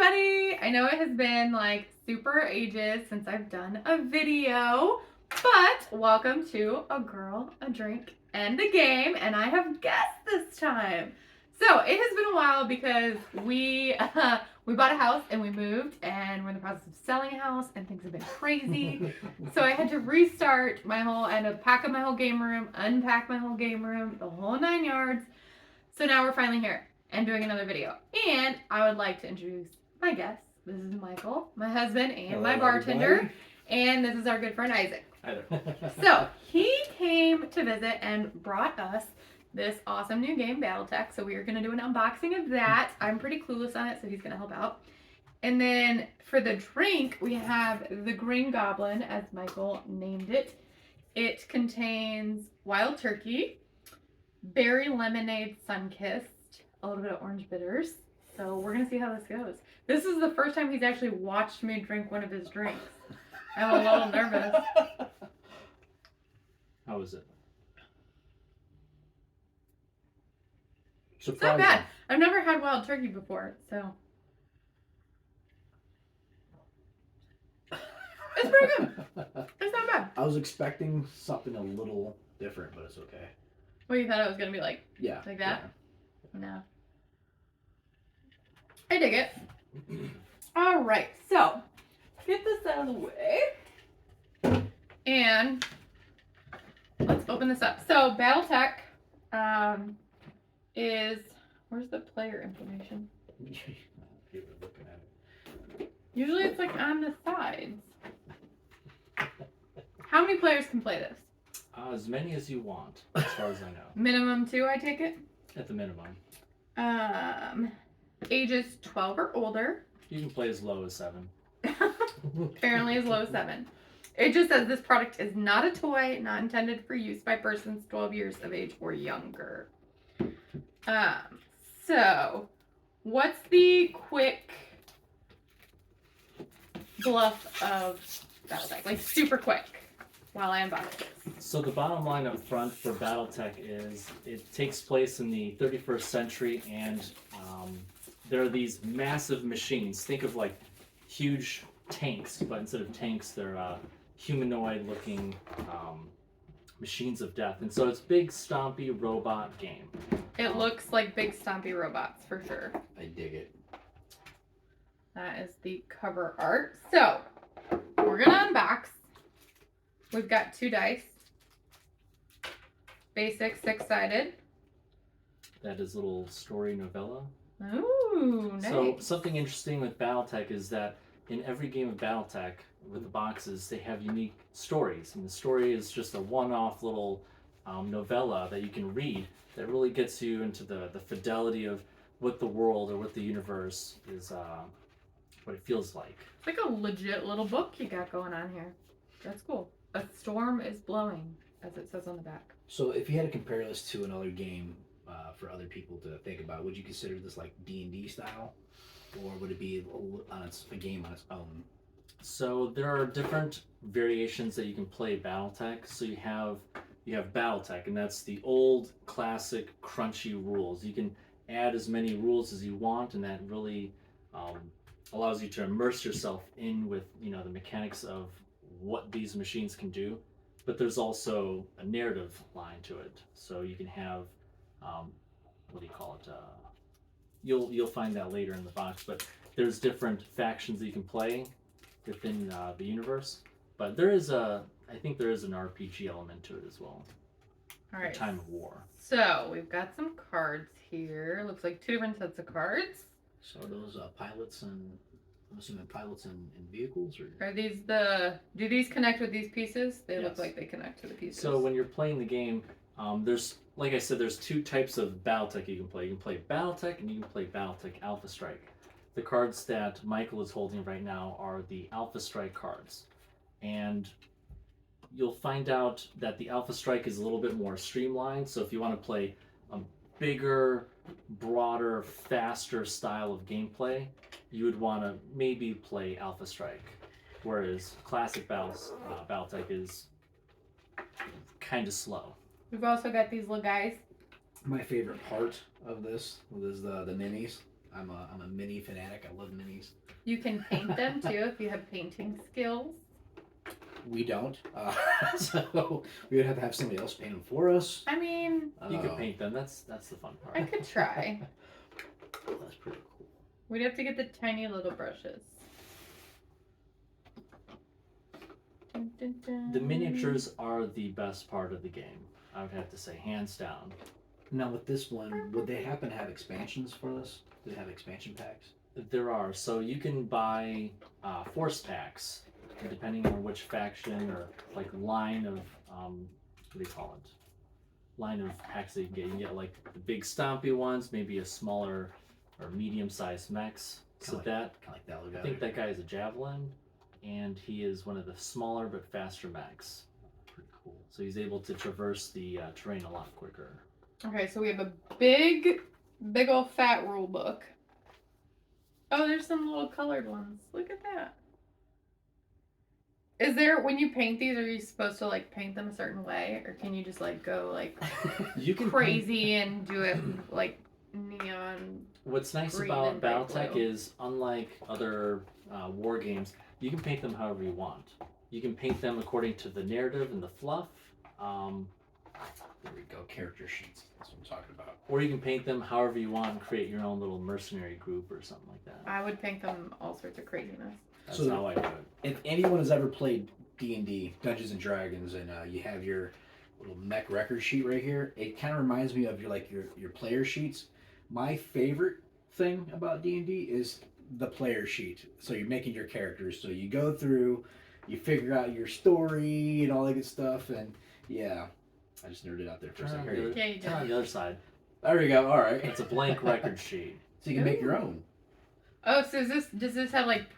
everybody! I know it has been like super ages since I've done a video, but welcome to A Girl, a Drink, and a Game, and I have guests this time. So it has been a while because we bought a house and we moved and we're in the process of selling a house and things have been crazy. So I had to restart my whole, I had to pack up my whole game room, unpack my whole game room, the whole 9 yards. So now we're finally here and doing another video. And I would like to introduce my guests. This is Michael, my husband, and my bartender. Everybody. And this is our good friend Isaac. Hi there. So he came to visit and brought us this awesome new game, Battletech. So we are going to do an unboxing of that. I'm pretty clueless on it, so he's going to help out. And then for the drink, we have the Green Goblin, as Michael named it. It contains wild turkey, berry lemonade sun-kissed, a little bit of orange bitters. So we're going to see how this goes. This is the first time he's actually watched me drink one of his drinks. I'm a little nervous. How is it? It's not bad. I've never had wild turkey before, so. It's pretty good. It's not bad. I was expecting something a little different, but it's okay. Well, you thought it was going to be like, Yeah. Like that? Yeah. No. I dig it. All right, so get this out of the way. And let's open this up. So Battletech is, where's the player information? Looking at it. Usually it's like on the sides. How many players can play this? As many as you want, as far as I know. Minimum 2, I take it? At the minimum. Ages 12 or older. You can play as low as 7. Apparently as low as 7. It just says this product is not a toy, not intended for use by persons 12 years of age or younger. So, what's the quick bluff of Battletech? Like super quick while I unbox this. So the bottom line up front for Battletech is it takes place in the 31st century, and there are these massive machines. Think of like huge tanks, but instead of tanks, they're humanoid-looking machines of death. And so it's big, stompy robot game. It looks like big stompy robots for sure. I dig it. That is the cover art. So, we're gonna unbox. We've got 2 dice. Basic 6-sided. That is a little story novella. Ooh, nice. So something interesting with Battletech is that in every game of Battletech, with the boxes, they have unique stories. And the story is just a one-off little novella that you can read that really gets you into the fidelity of what the world or what the universe is, what it feels like. It's like a legit little book you got going on here. That's cool. A storm is blowing, as it says on the back. So if you had to compare this to another game for other people to think about, would you consider this like D&D style? Or would it be a game on its own? So there are different variations that you can play Battletech. So you have Battletech, and that's the old classic crunchy rules. You can add as many rules as you want, and that really allows you to immerse yourself in with the mechanics of what these machines can do. But there's also a narrative line to it. So you can have what do you call it? You'll find that later in the box. But there's different factions that you can play within the universe. But I think there is an RPG element to it as well. All right. Time of War. So we've got some cards here. Looks like 2 different sets of cards. So are those pilots and, I'm assuming pilots and vehicles? Or Are these do these connect with these pieces? They look Yes. like they connect to the pieces. So when you're playing the game, there's, like I said, there's 2 types of Battletech you can play. You can play Battletech and you can play Battletech Alpha Strike. The cards that Michael is holding right now are the Alpha Strike cards. And you'll find out that the Alpha Strike is a little bit more streamlined. So if you want to play a bigger, broader, faster style of gameplay, you would want to maybe play Alpha Strike. Whereas classic Battletech is kind of slow. We've also got these little guys. my favorite part of this is the minis. I'm a mini fanatic. I love minis. You can paint them too if you have painting skills. We don't, so we would have to have somebody else paint them for us. I mean, You could paint them. That's the fun part. I could try. Oh, that's pretty cool. We'd have to get the tiny little brushes. Dun, dun, dun. The miniatures are the best part of the game. I would have to say, hands down. Now with this one, would they happen to have expansions for this? Do they have expansion packs? There are. So you can buy force packs, depending on which faction or like line of what do you call it? Line of packs that you can get. You can get like the big stompy ones, maybe a smaller or medium-sized mechs. So that Kind of like that. Look I think that guy is a javelin, and he is one of the smaller but faster mechs. pretty cool. So he's able to traverse the terrain a lot quicker. Okay, so we have a big old fat rule book. Oh, there's some little colored ones. Look at that. Is there, when you paint these, are you supposed to like paint them a certain way, or can you just like go like You can paint- crazy and do it like neon? What's nice green about and bright BattleTech blue. is, unlike other war games, you can paint them however you want. You can paint them according to the narrative and the fluff, There we go. Character sheets. That's what I'm talking about. or you can paint them however you want and create your own little mercenary group or something like that. I would paint them all sorts of craziness. That's So- how I do it. If anyone has ever played D&D, Dungeons and Dragons, and you have your little mech record sheet right here, it kind of reminds me of your player sheets. My favorite thing about D&D is the player sheet. So you're making your characters. So you go through, you figure out your story and all that good stuff, and yeah, I just nerded out there for a Turn on, second. the, Yeah, you turn on did. the other side. There we go. All right. It's a blank record sheet. So you can make your own. Oh, so does this have like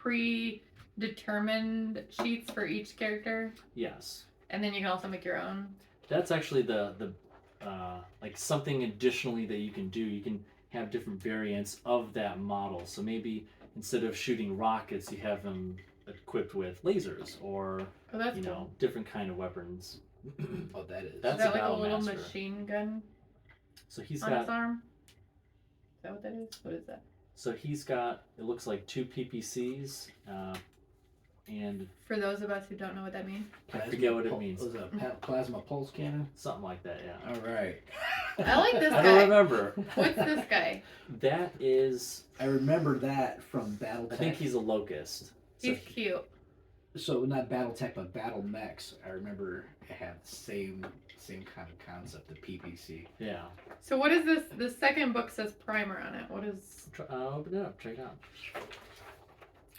predetermined sheets for each character, Yes. and then you can also make your own? That's actually the like something additionally that you can do. You can have different variants of that model. So maybe instead of shooting rockets, you have them equipped with lasers or Oh, that's you cool. know different kind of weapons. Oh, that is. That's Is that a like a Battle little Master. machine gun So he's on his got arm? Is that what that is? What is that? it looks like 2 PPCs and For those of us who don't know what that means. I forget what it means. Was it a plasma pulse cannon? something like that. Yeah. All right. I like this I guy. don't remember. What's this guy? That is. I remember that from BattleTech. I think he's a locust. So He's cute. So not BattleTech, but Battle Mechs. I remember it had the same kind of concept, the PPC. yeah. So what is this? The second book says primer on it. What is? Open it up. Check it out.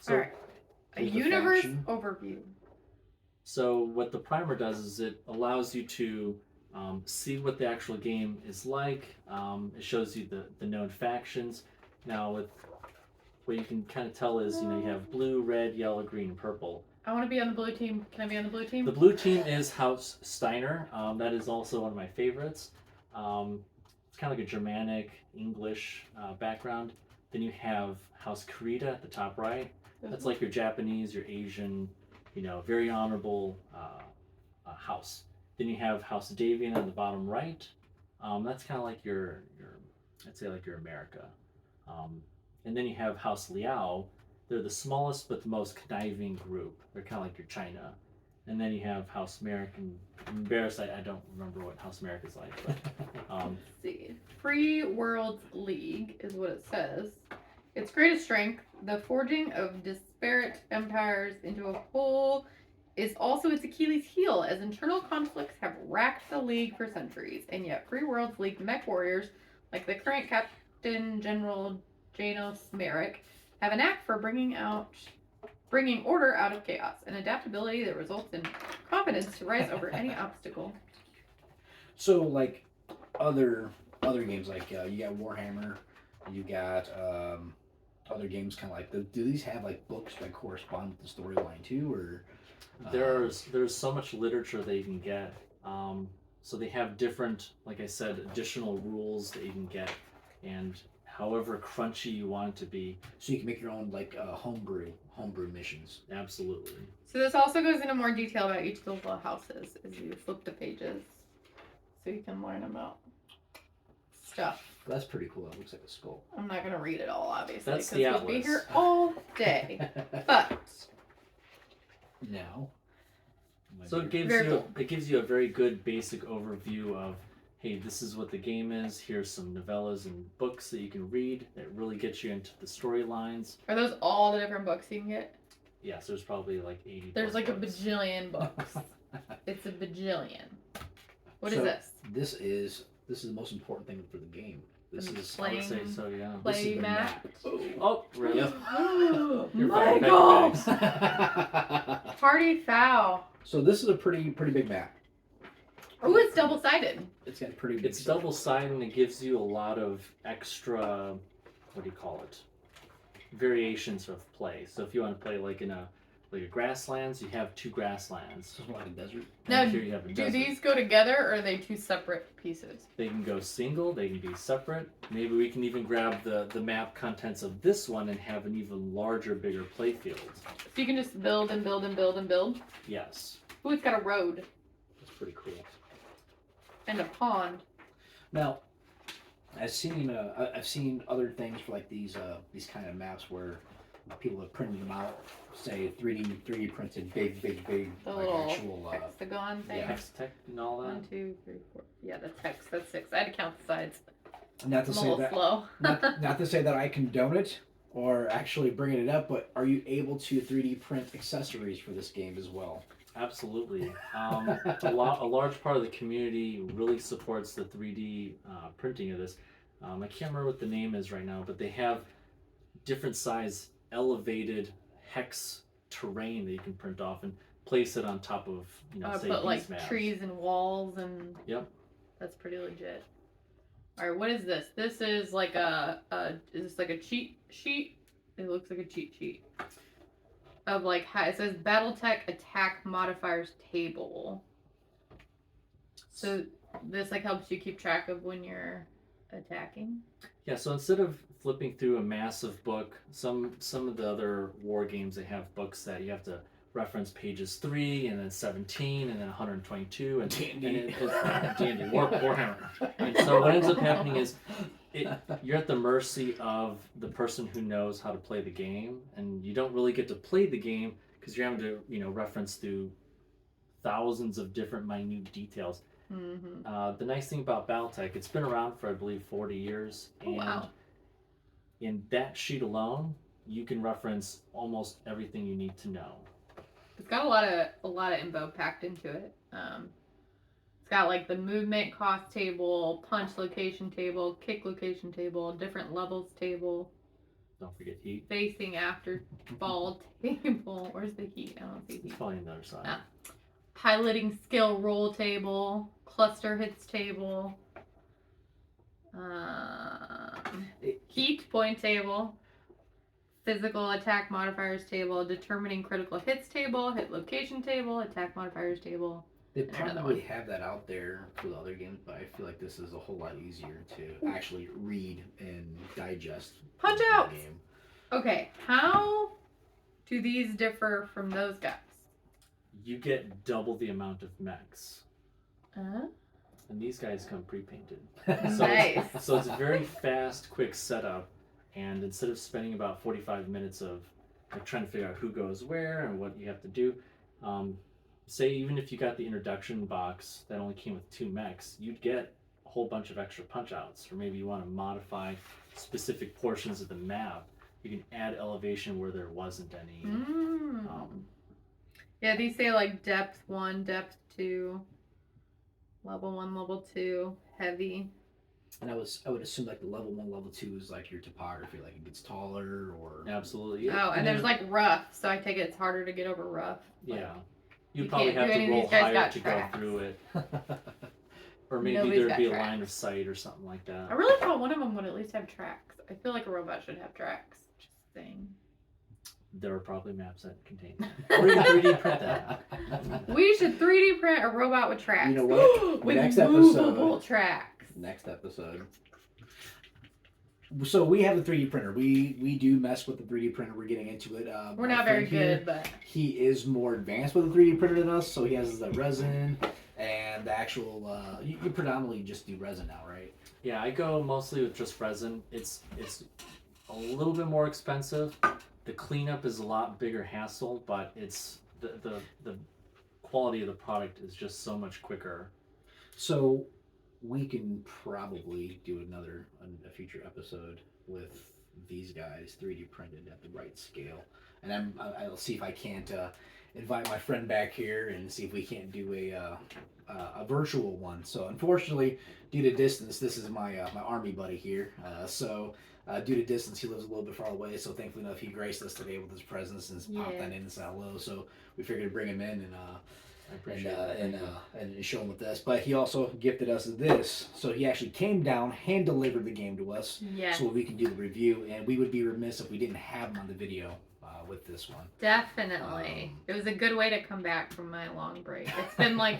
So, All right. A Here's the universe faction. overview. So what the primer does is it allows you to see what the actual game is like. It shows you the known factions. Now with what you can kind of tell is you have blue, red, yellow, green, purple. I want to be on the blue team. Can I be on the blue team? The blue team is House Steiner. That is also one of my favorites. It's kind of like a Germanic English background. Then you have House Kurita at the top right. That's like your Japanese, your Asian, very honorable house. Then you have House Davian on the bottom right. That's kind of like your, I'd say like your America. And then you have House Liao. They're the smallest but the most conniving group. They're kind of like your China. And then you have House American. I'm embarrassed, I don't remember what House America's like. But, Let's see. Free Worlds League is what it says. Its greatest strength, the forging of disparate empires into a whole, is also its Achilles heel, as internal conflicts have racked the League for centuries, and yet Free Worlds League mech warriors, like the current Captain General Janos Merrick, have a knack for bringing order out of chaos, an adaptability that results in confidence to rise over any obstacle. So like other games, like you got Warhammer, you got other games kind of like. Do these have like books that correspond with the storyline too, or? there's so much literature that you can get. So they have different, like I said, additional rules that you can get, and however crunchy you want it to be. So you can make your own like homebrew missions. Absolutely. So this also goes into more detail about each of the little houses as you flip the pages, so you can learn about stuff. That's pretty cool. That looks like a skull. I'm not gonna read it all, obviously, That's because the we'll be atlas. here all day. But Now. So it gives Very you cool. it gives you a very good basic overview of, hey, this is what the game is. Here's some novellas and books that you can read that really get you into the storylines. are those all the different books you can get? Yes, there's probably like 80. There's plus like a books. bajillion books. It's a bajillion. What is So, this? This is the most important thing for the game. This I'm is I would say playing- so, yeah. this is Play the map. Oh, really? Yep. You're Michael! back. Party foul. So this is a pretty big map. Oh, it's double sided. It's got a pretty big. It's double sided and it gives you a lot of extra, what do you call it? Variations of play. So if you want to play like in a grasslands, you have 2 grasslands. This is like a desert. Now, And here you have a Do desert. these go together or are they 2 separate pieces? They can go single, they can be separate. Maybe we can even grab the map contents of this one and have an even larger, bigger play field. So you can just build and build and build and build. Yes. Ooh, it's got a road That's pretty cool. and a pond. Now, I've seen other things for like these kind of maps where people have printed them out, say 3D printed big The like little actual hexagon thing. yeah. Hex tech and all that. 1, 2, 3, 4. Yeah, that's hex. That's 6. I had to count the sides. not to I'm a say little that slow. not to say that I condone it or actually bringing it up, but are you able to 3D print accessories for this game as well? Absolutely. A large part of the community really supports the 3D printing of this. I can't remember what the name is right now, but they have different size elevated hex terrain that you can print off and place it on top of, say Put these like maps. trees and walls and. Yep. That's pretty legit. All right, what is this? This is like is this like a cheat sheet? It looks like a cheat sheet. Of like how it says BattleTech attack modifiers table. So this like helps you keep track of when you're attacking. Yeah, so instead of flipping through a massive book, some of the other war games, they have books that you have to reference pages 3 and then 17 and then 122 and D&D. and it's D&D, Warhammer. And so what ends up happening is you're at the mercy of the person who knows how to play the game, and you don't really get to play the game because you're having to reference through thousands of different minute details. Mm-hmm. The nice thing about BattleTech, it's been around for I believe 40 years, Oh, and wow. in that sheet alone, you can reference almost everything you need to know. It's got a lot of info packed into it. It's got like the movement cost table, punch location table, kick location table, different levels table, Don't forget heat. facing after ball table. Where's the heat? I don't see It's heat. probably on the other side. Ah. Piloting skill roll table, cluster hits table, heat point table, physical attack modifiers table, determining critical hits table, hit location table, attack modifiers table. They Another probably one. have that out there for the other games, but I feel like this is a whole lot easier to actually read and digest. Punch the outs! game. Okay, how do these differ from those guys? You get double the amount of mechs, Uh, and these guys come pre-painted. Nice. So it's a very fast, quick setup, and instead of spending about 45 minutes of trying to figure out who goes where and what you have to do, say even if you got the introduction box that only came with 2 mechs, you'd get a whole bunch of extra punch outs, or maybe you want to modify specific portions of the map. You can add elevation where there wasn't any. Yeah, these say like depth 1, depth 2, level 1, level 2, heavy. And I would assume like the level 1, level 2 is like your topography, like it gets taller or. Absolutely. Oh, and there's then- like rough, so I take it it's harder to get over rough. Yeah. You You'd probably can't have do any to of roll these guys higher got to tracks. go through it. Or maybe Nobody's there'd got be a tracks. line of sight or something like that. I really thought one of them would at least have tracks. I feel like a robot should have tracks. Just saying. There are probably maps that contain that. Or you can 3D print that. We should 3D print a robot with tracks. You know what? With Next movable episode. tracks. Next episode. So we have a 3D printer. We do mess with the 3D printer. We're getting into it. We're My not very friend here, good, but he is more advanced with the 3D printer than us, so he has the resin and and the actual you predominantly just do resin now, right? Yeah, I go mostly with just resin. It's a little bit more expensive. The cleanup is a lot bigger hassle, but it's the quality of the product is just so much quicker. So we can probably do a future episode with these guys 3D printed at the right scale, and I'll see if I can't invite my friend back here and see if we can't do a virtual one. So unfortunately, due to distance, this is my my army buddy here. Due to distance, he lives a little bit far away. So thankfully enough, he graced us today with his presence and popped that in and said hello. So we figured to bring him in and I appreciate it. and show him with this. But he also gifted us this. So he actually came down, hand delivered the game to us, Yes. so we can do the review. And we would be remiss if we didn't have him on the video with this one. Definitely. It was a good way to come back from my long break. It's been like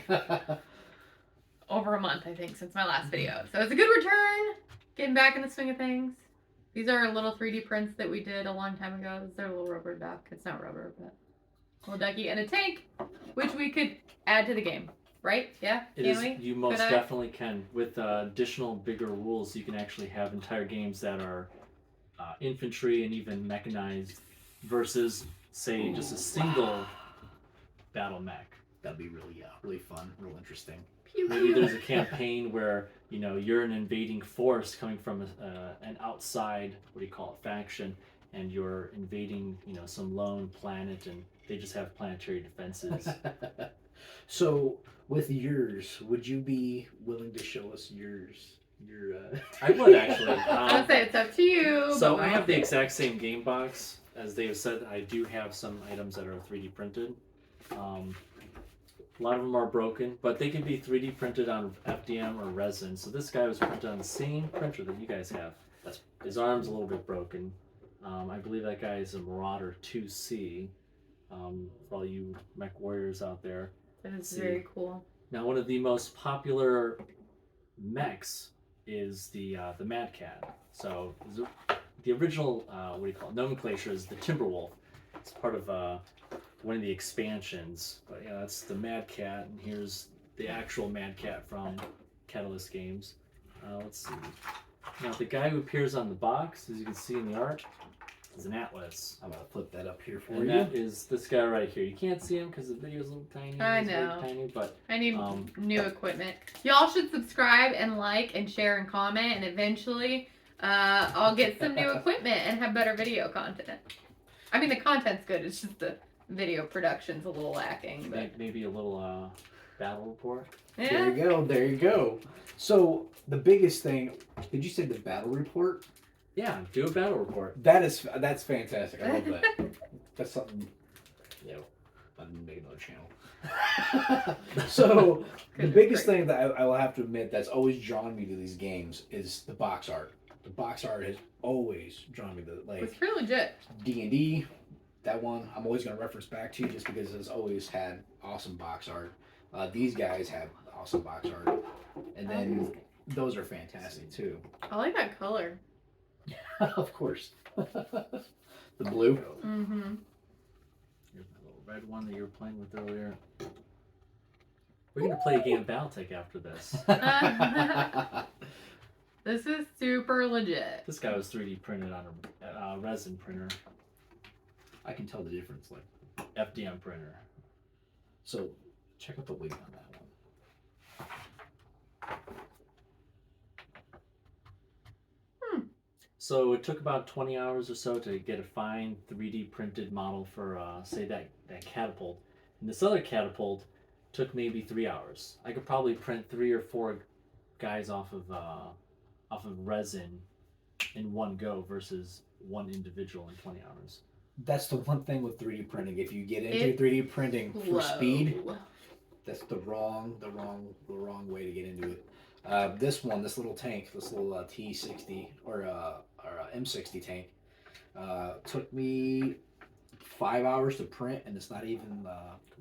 over a month, I think, since my last video. So it's a good return. Getting back in the swing of things. These are little 3D prints that we did a long time ago. This is our little rubber duck. It's not rubber, but little ducky and a tank, which we could add to the game, right? Yeah, can we? You most Could I? definitely can. With additional bigger rules, you can actually have entire games that are infantry and even mechanized versus, say, just a single battle mech. That'd be really fun, real interesting. Pew, Maybe pew. there's a campaign where you're an invading force coming from an outside, what do you call it, faction, and you're invading some lone planet, and they just have planetary defenses. So with yours, would you be willing to show us yours? I would actually. I would say it's up to you. So but I we- have the exact same game box as they have said. I do have some items that are 3D printed. A lot of them are broken, but they can be 3D printed on FDM or resin. So this guy was printed on the same printer that you guys have. His arm's a little bit broken. I believe that guy is a Marauder 2C. For all you mech warriors out there. That is See. very cool. Now, one of the most popular mechs is the Mad Cat. So the original what do you call it, nomenclature is the Timberwolf. It's part of one of the expansions. But yeah, that's the Mad Cat, and here's the actual Mad Cat from Catalyst Games. Let's see. Now, the guy who appears on the box, as you can see in the art, is an Atlas. I'm gonna flip that up here for And you. that is this guy right here. You can't see him because the video's a little tiny. I He's very know. tiny, but I need Um, new equipment. Y'all should subscribe and like and share and comment, and eventually I'll get some new equipment and have better video content. I mean, the content's good. It's just the video production's a little lacking, but maybe a little battle report. There yeah. you go. There you go. So the biggest thing, did you say the battle report? Yeah, do a battle report. That's fantastic. I love that. That's something. I'm making another channel. So the Goodness biggest gracious. thing that I will have to admit that's always drawn me to these games is the box art. The box art has always drawn me to It's pretty legit. D&D. That one I'm always going to reference back to just because it's always had awesome box art. These guys have awesome box art, and then those are fantastic too. I like that color. Of course, the blue. Mm-hmm. Here's my little red one that you were playing with earlier. We're gonna play a game of Battletech after this. This is super legit. This guy was 3D printed on a resin printer, I can tell the difference. Like, FDM printer. so check out the weight on that one. So it took about 20 hours or so to get a fine 3D printed model for, say, that catapult. And this other catapult took maybe 3 hours. I could probably print 3 or 4 guys off of resin in one go versus one individual in 20 hours. That's the one thing with 3D printing. If you get into It's 3D printing for speed, Whoa. that's the wrong way to get into it. This little tank, this little T60 or M60 tank, took me 5 hours to print, and it's not even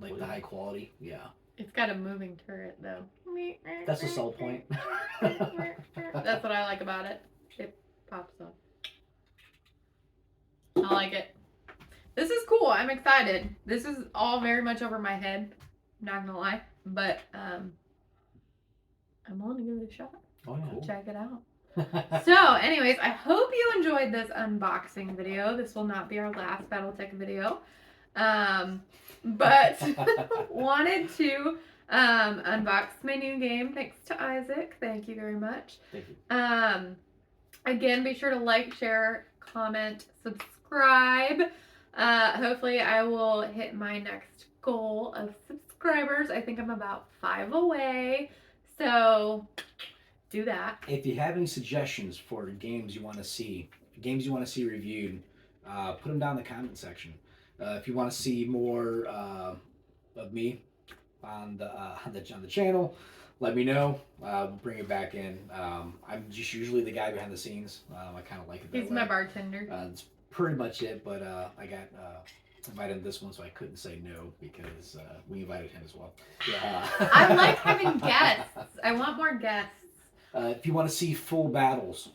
like the high quality. Yeah, It's got a moving turret though. that's the sell point. That's what I like about it. It pops up. I like it. This is cool. I'm excited. This is all very much over my head. Not gonna lie, but I'm willing to give it a shot. Oh yeah. Check it out. So, anyways, I hope you enjoyed this unboxing video. This will not be our last BattleTech video. But wanted to unbox my new game. Thanks to Isaac. Thank you very much. Thank you. Again, be sure to like, share, comment, subscribe. Hopefully I will hit my next goal of subscribers. I think I'm about 5 away. So do that. If you have any suggestions for games you want to see, reviewed, put them down in the comment section. If you want to see more of me on the channel, let me know. Bring it back in. I'm just usually the guy behind the scenes. I kind of like it that He's way. my bartender. That's pretty much it. But I got invited to this one, so I couldn't say no because we invited him as well. Yeah. I like having guests. I want more guests. If you want to see full battles,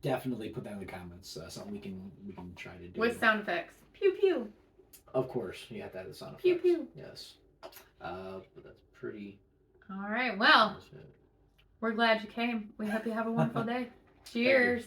definitely put that in the comments. Something we can try to do. With sound effects. Pew pew. Of course, you have to have the sound effects. Pew pew. Yes. But that's pretty. All right. Well, That's it. we're glad you came. We hope you have a wonderful day. Cheers.